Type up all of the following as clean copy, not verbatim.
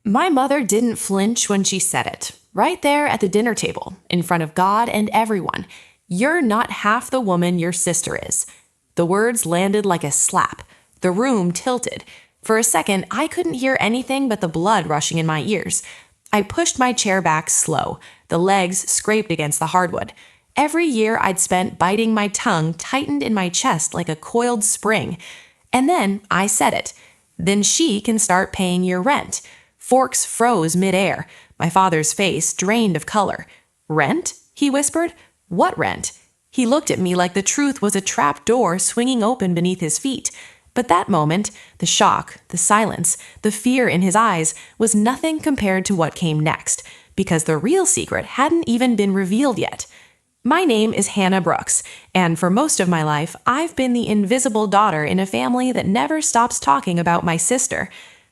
My mother didn't flinch when she said it, right there at the dinner table, in front of God and everyone. "You're not half the woman your sister is." The words landed like a slap. The room tilted. For a second, I couldn't hear anything but the blood rushing in my ears. I pushed my chair back slow. The legs scraped against the hardwood. Every year I'd spent biting my tongue tightened in my chest like a coiled spring. And then I said it. "Then she can start paying your rent." Forks froze midair. My father's face drained of color. "Rent?" he whispered. "What rent?" He looked at me like the truth was a trap door swinging open beneath his feet. But that moment, the shock, the silence, the fear in his eyes, was nothing compared to what came next, because the real secret hadn't even been revealed yet. My name is Hannah Brooks, and for most of my life, I've been the invisible daughter in a family that never stops talking about my sister.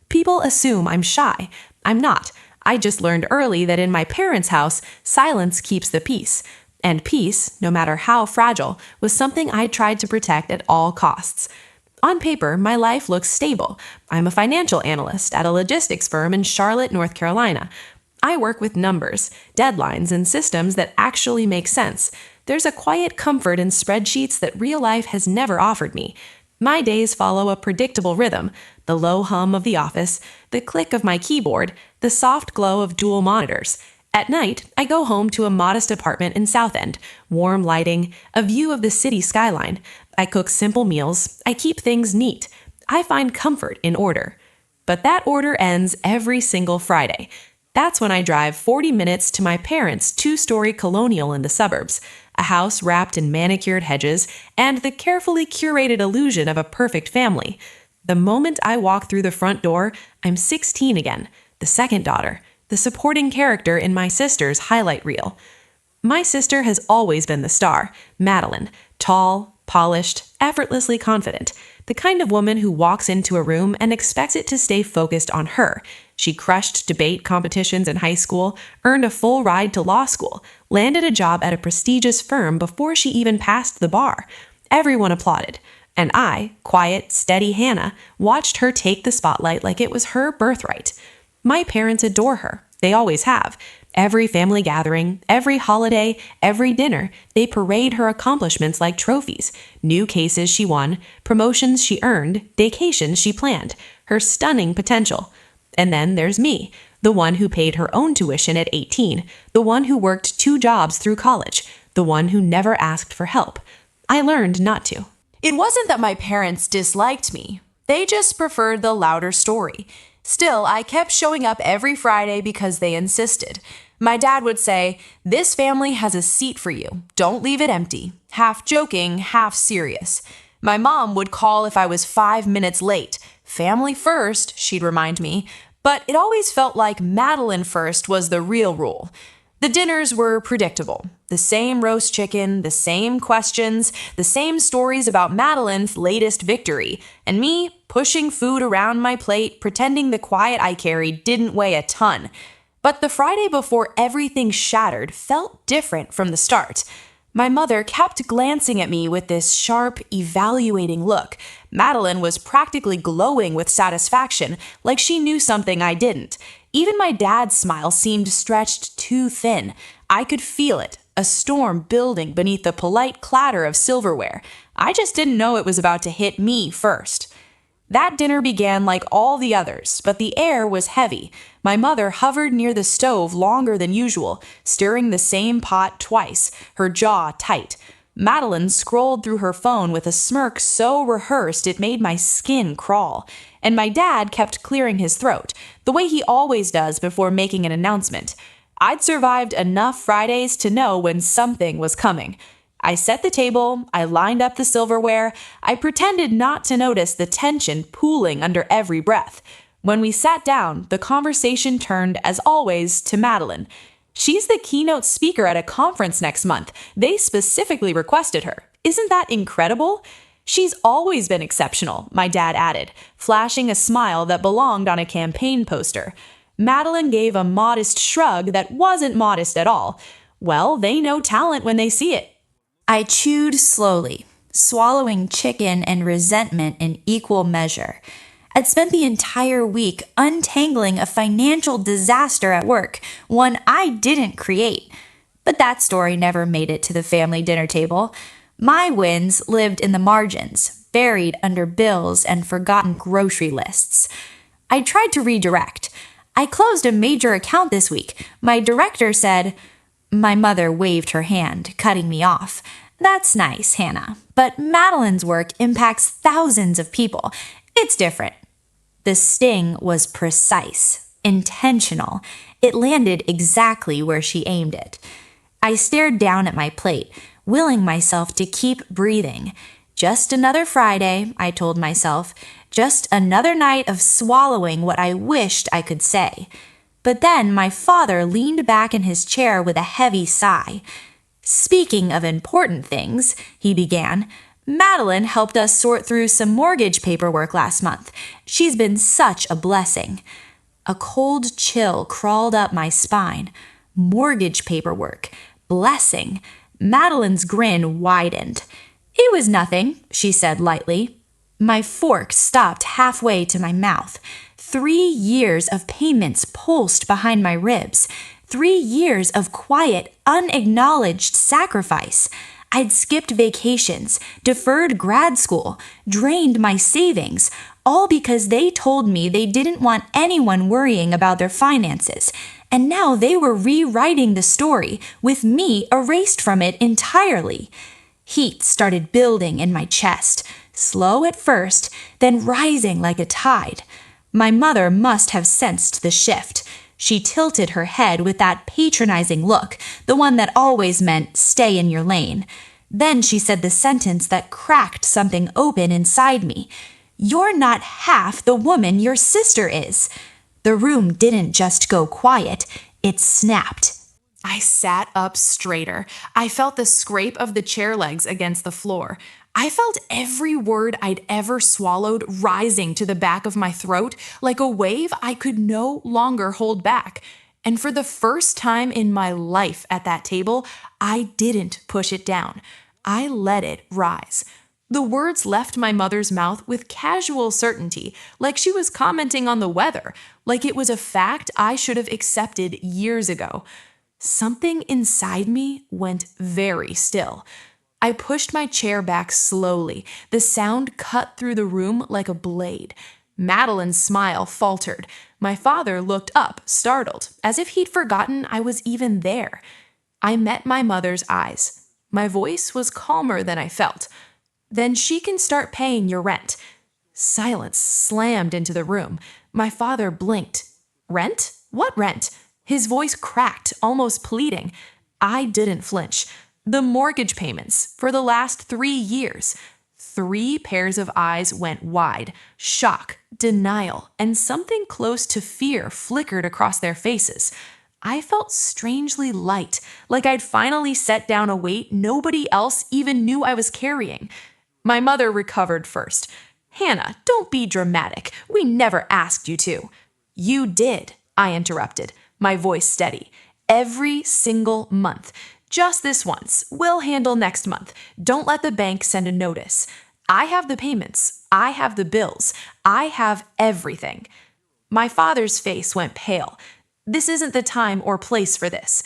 People assume I'm shy. I'm not. I just learned early that in my parents' house, silence keeps the peace. And peace, no matter how fragile, was something I tried to protect at all costs. On paper, my life looks stable. I'm a financial analyst at a logistics firm in Charlotte, North Carolina. I work with numbers, deadlines, and systems that actually make sense. There's a quiet comfort in spreadsheets that real life has never offered me. My days follow a predictable rhythm: the low hum of the office, the click of my keyboard, the soft glow of dual monitors. At night, I go home to a modest apartment in South End, warm lighting, a view of the city skyline. I cook simple meals. I keep things neat. I find comfort in order. But that order ends every single Friday. That's when I drive 40 minutes to my parents' two-story colonial in the suburbs, a house wrapped in manicured hedges and the carefully curated illusion of a perfect family. The moment I walk through the front door, I'm 16 again, the second daughter, the supporting character in my sister's highlight reel. My sister has always been the star, Madeline, tall, polished, effortlessly confident, the kind of woman who walks into a room and expects it to stay focused on her. She crushed debate competitions in high school, earned a full ride to law school, landed a job at a prestigious firm before she even passed the bar. Everyone applauded. And I, quiet, steady Hannah, watched her take the spotlight like it was her birthright. My parents adore her. They always have. Every family gathering, every holiday, every dinner, they parade her accomplishments like trophies. New cases she won, promotions she earned, vacations she planned, her stunning potential. And then there's me, the one who paid her own tuition at 18, the one who worked 2 jobs through college, the one who never asked for help. I learned not to. It wasn't that my parents disliked me. They just preferred the louder story. Still, I kept showing up every Friday because they insisted. My dad would say, "This family has a seat for you. Don't leave it empty." Half joking, half serious. My mom would call if I was 5 minutes late. "Family first," she'd remind me. But it always felt like Madeline first was the real rule. The dinners were predictable. The same roast chicken, the same questions, the same stories about Madeline's latest victory, and me pushing food around my plate, pretending the quiet I carried didn't weigh a ton. But the Friday before everything shattered felt different from the start. My mother kept glancing at me with this sharp, evaluating look. Madeline was practically glowing with satisfaction, like she knew something I didn't. Even my dad's smile seemed stretched too thin. I could feel it, a storm building beneath the polite clatter of silverware. I just didn't know it was about to hit me first. That dinner began like all the others, but the air was heavy. My mother hovered near the stove longer than usual, stirring the same pot twice, her jaw tight. Madeline scrolled through her phone with a smirk so rehearsed it made my skin crawl. And my dad kept clearing his throat, the way he always does before making an announcement. I'd survived enough Fridays to know when something was coming. I set the table, I lined up the silverware, I pretended not to notice the tension pooling under every breath. When we sat down, the conversation turned, as always, to Madeline. "She's the keynote speaker at a conference next month. They specifically requested her. Isn't that incredible?" "She's always been exceptional," my dad added, flashing a smile that belonged on a campaign poster. Madeline gave a modest shrug that wasn't modest at all. "Well, they know talent when they see it." I chewed slowly, swallowing chicken and resentment in equal measure. I'd spent the entire week untangling a financial disaster at work, one I didn't create. But that story never made it to the family dinner table. My wins lived in the margins, buried under bills and forgotten grocery lists. I tried to redirect. I closed a major account this week. My director said, my mother waved her hand, cutting me off. That's nice, Hannah, but Madeline's work impacts thousands of people. It's different. The sting was precise, intentional. It landed exactly where she aimed it. I stared down at my plate, willing myself to keep breathing. Just another Friday, I told myself. Just another night of swallowing what I wished I could say. But then my father leaned back in his chair with a heavy sigh. Speaking of important things, he began, Madeline helped us sort through some mortgage paperwork last month. She's been such a blessing. A cold chill crawled up my spine. Mortgage paperwork. Blessing. Madeline's grin widened. It was nothing, she said lightly. My fork stopped halfway to my mouth. 3 years of payments pulsed behind my ribs. 3 years of quiet, unacknowledged sacrifice. I'd skipped vacations, deferred grad school, drained my savings, all because they told me they didn't want anyone worrying about their finances. And now they were rewriting the story, with me erased from it entirely. Heat started building in my chest, slow at first, then rising like a tide. My mother must have sensed the shift. She tilted her head with that patronizing look, the one that always meant stay in your lane. Then she said the sentence that cracked something open inside me. You're not half the woman your sister is. The room didn't just go quiet, it snapped. I sat up straighter. I felt the scrape of the chair legs against the floor. I felt every word I'd ever swallowed rising to the back of my throat like a wave I could no longer hold back. And for the first time in my life at that table, I didn't push it down. I let it rise. The words left my mother's mouth with casual certainty, like she was commenting on the weather, like it was a fact I should have accepted years ago. Something inside me went very still. I pushed my chair back slowly. The sound cut through the room like a blade. Madeline's smile faltered. My father looked up, startled, as if he'd forgotten I was even there. I met my mother's eyes. My voice was calmer than I felt. Then she can start paying your rent. Silence slammed into the room. My father blinked. Rent? What rent? His voice cracked, almost pleading. I didn't flinch. The mortgage payments for the last 3 years. 3 pairs of eyes went wide. Shock, denial, and something close to fear flickered across their faces. I felt strangely light, like I'd finally set down a weight nobody else even knew I was carrying. My mother recovered first. Hannah, don't be dramatic. We never asked you to. You did, I interrupted, my voice steady. Every single month. Just this once. We'll handle next month. Don't let the bank send a notice. I have the payments. I have the bills. I have everything. My father's face went pale. This isn't the time or place for this.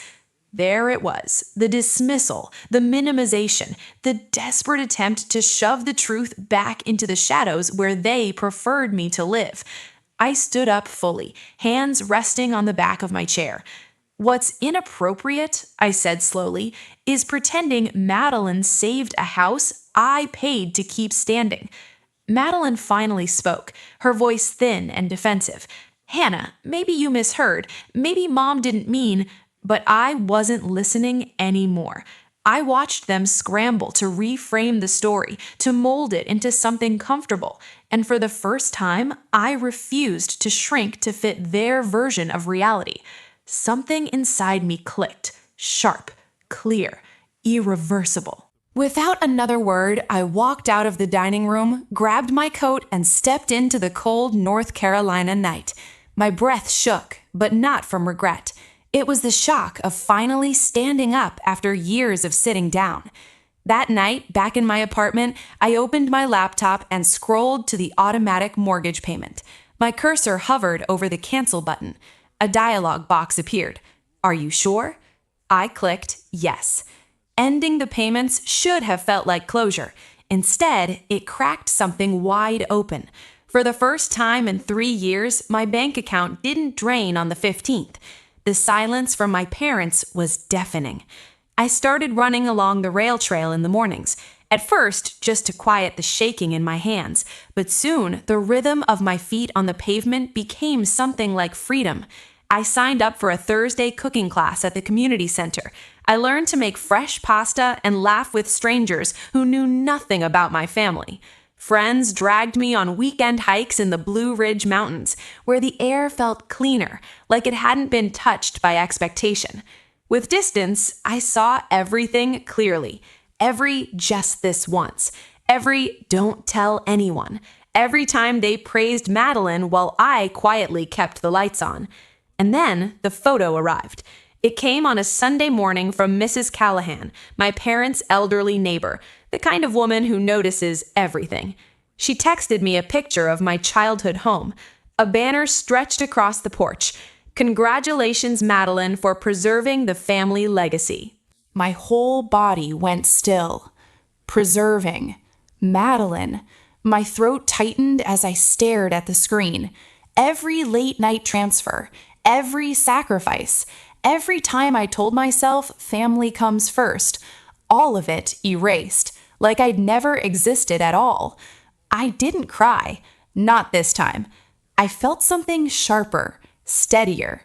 There it was, the dismissal, the minimization, the desperate attempt to shove the truth back into the shadows where they preferred me to live. I stood up fully, hands resting on the back of my chair. What's inappropriate, I said slowly, is pretending Madeline saved a house I paid to keep standing. Madeline finally spoke, her voice thin and defensive. Hannah, maybe you misheard. Maybe Mom didn't mean... But I wasn't listening anymore. I watched them scramble to reframe the story, to mold it into something comfortable. And for the first time, I refused to shrink to fit their version of reality. Something inside me clicked, sharp, clear, irreversible. Without another word, I walked out of the dining room, grabbed my coat, and stepped into the cold North Carolina night. My breath shook, but not from regret. It was the shock of finally standing up after years of sitting down. That night, back in my apartment, I opened my laptop and scrolled to the automatic mortgage payment. My cursor hovered over the cancel button. A dialog box appeared. Are you sure? I clicked yes. Ending the payments should have felt like closure. Instead, it cracked something wide open. For the first time in 3 years, my bank account didn't drain on the 15th. The silence from my parents was deafening. I started running along the rail trail in the mornings, at first just to quiet the shaking in my hands, but soon the rhythm of my feet on the pavement became something like freedom. I signed up for a Thursday cooking class at the community center. I learned to make fresh pasta and laugh with strangers who knew nothing about my family. Friends dragged me on weekend hikes in the Blue Ridge Mountains, where the air felt cleaner, like it hadn't been touched by expectation. With distance, I saw everything clearly. Every just this once. Every don't tell anyone. Every time they praised Madeline while I quietly kept the lights on. And then the photo arrived. It came on a Sunday morning from Mrs. Callahan, my parents' elderly neighbor, the kind of woman who notices everything. She texted me a picture of my childhood home, a banner stretched across the porch. Congratulations, Madeline, for preserving the family legacy. My whole body went still. Preserving. Madeline. My throat tightened as I stared at the screen. Every late night transfer. Every sacrifice. Every time I told myself family comes first. All of it erased, like I'd never existed at all. I didn't cry. Not this time. I felt something sharper. Steadier.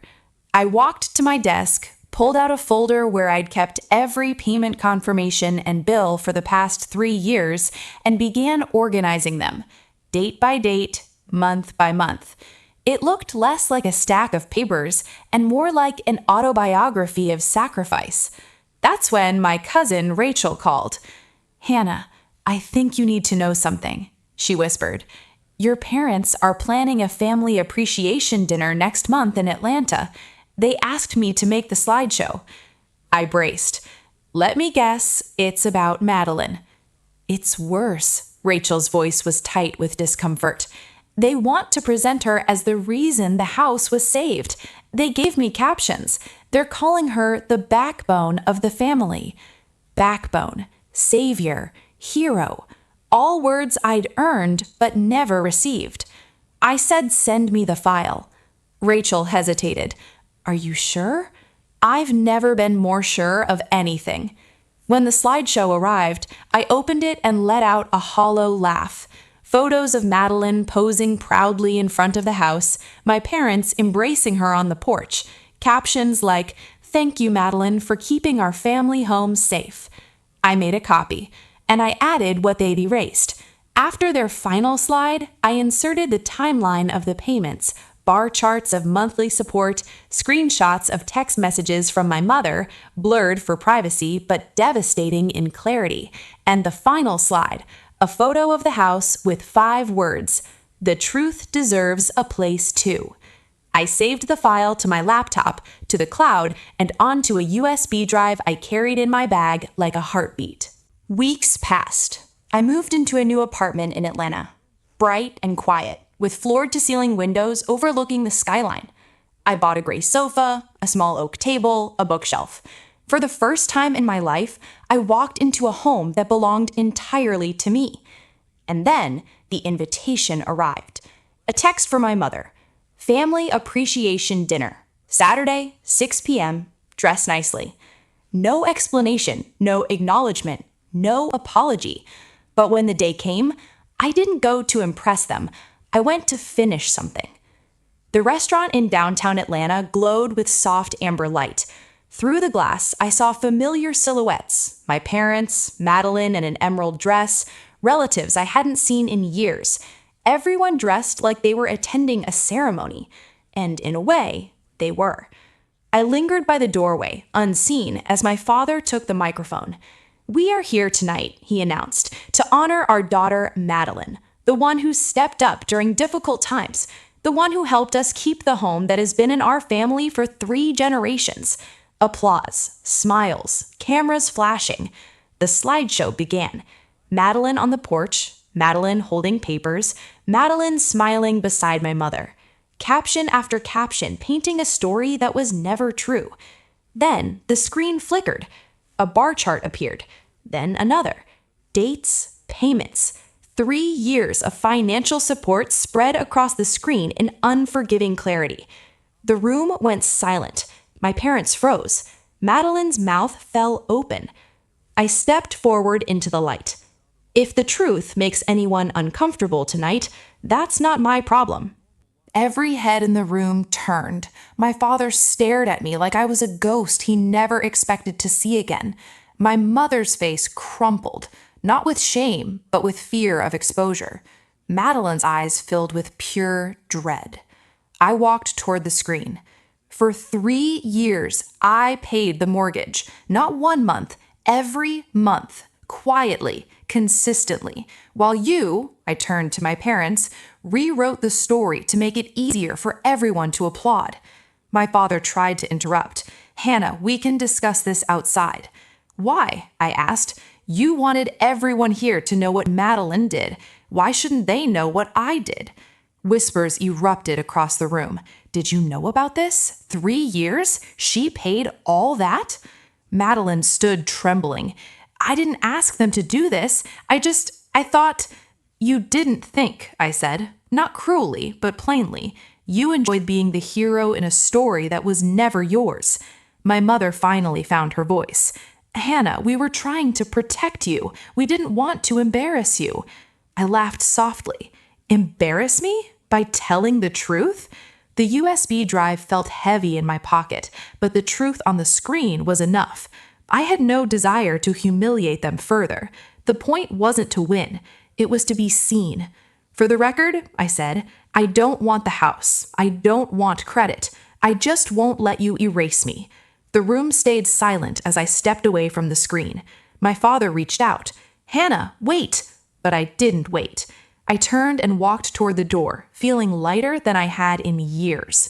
I walked to my desk, pulled out a folder where I'd kept every payment confirmation and bill for the past 3 years, and began organizing them, date by date, month by month. It looked less like a stack of papers and more like an autobiography of sacrifice. That's when my cousin Rachel called. "Hannah, I think you need to know something," she whispered. "Your parents are planning a family appreciation dinner next month in Atlanta. They asked me to make the slideshow." I braced. "Let me guess, it's about Madeline." "It's worse." Rachel's voice was tight with discomfort. "They want to present her as the reason the house was saved. They gave me captions. They're calling her the backbone of the family." Backbone, savior, hero. All words I'd earned but never received. I said, "Send me the file." Rachel hesitated. "Are you sure?" I've never been more sure of anything. When the slideshow arrived, I opened it and let out a hollow laugh. Photos of Madeline posing proudly in front of the house, my parents embracing her on the porch, captions like, "Thank you, Madeline, for keeping our family home safe." I made a copy, and I added what they'd erased. After their final slide, I inserted the timeline of the payments, bar charts of monthly support, screenshots of text messages from my mother, blurred for privacy but devastating in clarity, and the final slide, a photo of the house with 5 words, "The truth deserves a place too." I saved the file to my laptop, to the cloud, and onto a USB drive I carried in my bag like a heartbeat. Weeks passed. I moved into a new apartment in Atlanta, bright and quiet, with floor-to-ceiling windows overlooking the skyline. I bought a gray sofa, a small oak table, a bookshelf. For the first time in my life, I walked into a home that belonged entirely to me. And then the invitation arrived. A text from my mother. "Family appreciation dinner. Saturday, 6 p.m. Dress nicely." No explanation, no acknowledgement, no apology. But when the day came, I didn't go to impress them. I went to finish something. The restaurant in downtown Atlanta glowed with soft amber light. Through the glass, I saw familiar silhouettes, my parents, Madeline in an emerald dress, relatives I hadn't seen in years. Everyone dressed like they were attending a ceremony, and in a way, they were. I lingered by the doorway, unseen, as my father took the microphone. "We are here tonight," he announced, "to honor our daughter, Madeline, the one who stepped up during difficult times, the one who helped us keep the home that has been in our family for 3 generations. Applause, smiles, cameras flashing. The slideshow began. Madeline on the porch, Madeline holding papers, Madeline smiling beside my mother. Caption after caption painting a story that was never true. Then the screen flickered. A bar chart appeared. Then another. Dates, payments. 3 years of financial support spread across the screen in unforgiving clarity. The room went silent. My parents froze. Madeline's mouth fell open. I stepped forward into the light. If the truth makes anyone uncomfortable tonight, that's not my problem. Every head in the room turned. My father stared at me like I was a ghost he never expected to see again. My mother's face crumpled, not with shame, but with fear of exposure. Madeline's eyes filled with pure dread. I walked toward the screen. For 3 years, I paid the mortgage, not 1 month, every month, quietly, consistently, while you, I turned to my parents, rewrote the story to make it easier for everyone to applaud. My father tried to interrupt. Hannah, we can discuss this outside. Why? I asked. You wanted everyone here to know what Madeline did. Why shouldn't they know what I did? Whispers erupted across the room. Did you know about this? 3 years? She paid all that? Madeline stood trembling. I didn't ask them to do this. I thought... You didn't think, I said. Not cruelly, but plainly. You enjoyed being the hero in a story that was never yours. My mother finally found her voice. Hannah, we were trying to protect you. We didn't want to embarrass you. I laughed softly. Embarrass me? By telling the truth? The USB drive felt heavy in my pocket, but the truth on the screen was enough. I had no desire to humiliate them further. The point wasn't to win. It was to be seen. For the record, I said, I don't want the house. I don't want credit. I just won't let you erase me. The room stayed silent as I stepped away from the screen. My father reached out. Hannah, wait! But I didn't wait. I turned and walked toward the door, feeling lighter than I had in years.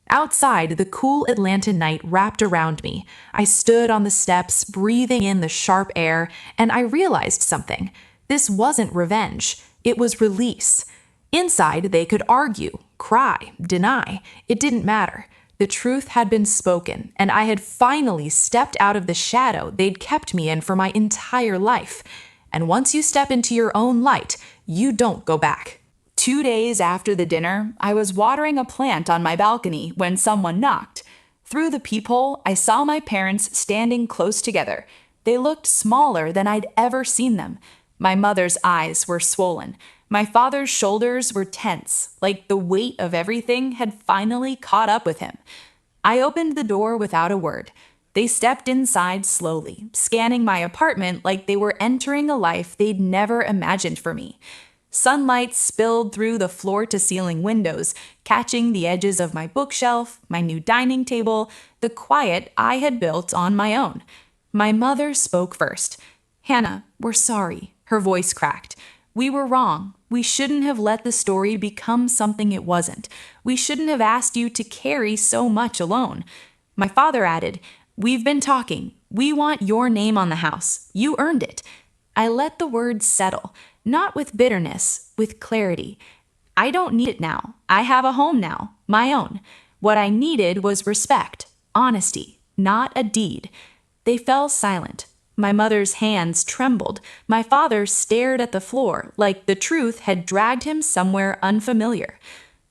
Outside, the cool Atlanta night wrapped around me. I stood on the steps, breathing in the sharp air, and I realized something. This wasn't revenge. It was release. Inside, they could argue, cry, deny. It didn't matter. The truth had been spoken, and I had finally stepped out of the shadow they'd kept me in for my entire life. And once you step into your own light, you don't go back. 2 days after the dinner, I was watering a plant on my balcony when someone knocked. Through the peephole, I saw my parents standing close together. They looked smaller than I'd ever seen them. My mother's eyes were swollen. My father's shoulders were tense, like the weight of everything had finally caught up with him. I opened the door without a word. They stepped inside slowly, scanning my apartment like they were entering a life they'd never imagined for me. Sunlight spilled through the floor-to-ceiling windows, catching the edges of my bookshelf, my new dining table, the quiet I had built on my own. My mother spoke first. Hannah, we're sorry. Her voice cracked. We were wrong. We shouldn't have let the story become something it wasn't. We shouldn't have asked you to carry so much alone. My father added, We've been talking. We want your name on the house. You earned it. I let the words settle, not with bitterness, with clarity. I don't need it now. I have a home now, my own. What I needed was respect, honesty, not a deed. They fell silent. My mother's hands trembled. My father stared at the floor like the truth had dragged him somewhere unfamiliar.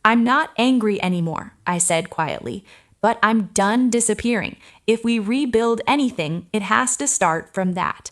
I'm not angry anymore, I said quietly, but I'm done disappearing. If we rebuild anything, it has to start from that.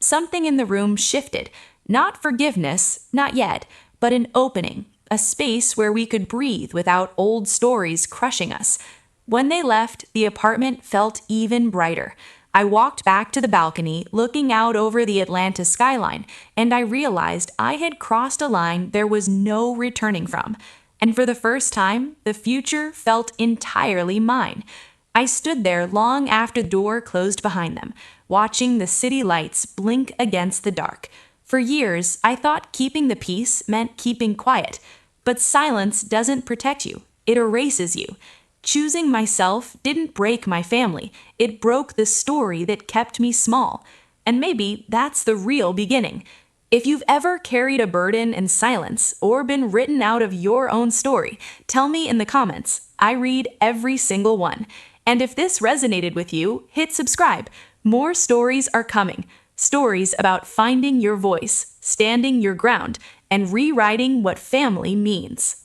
Something in the room shifted. Not forgiveness, not yet, but an opening, a space where we could breathe without old stories crushing us. When they left, the apartment felt even brighter. I walked back to the balcony, looking out over the Atlanta skyline, and I realized I had crossed a line there was no returning from. And for the first time, the future felt entirely mine. I stood there long after the door closed behind them, watching the city lights blink against the dark. For years, I thought keeping the peace meant keeping quiet. But silence doesn't protect you. It erases you. Choosing myself didn't break my family. It broke the story that kept me small. And maybe that's the real beginning. If you've ever carried a burden in silence or been written out of your own story, tell me in the comments. I read every single one. And if this resonated with you, hit subscribe. More stories are coming. Stories about finding your voice, standing your ground, and rewriting what family means.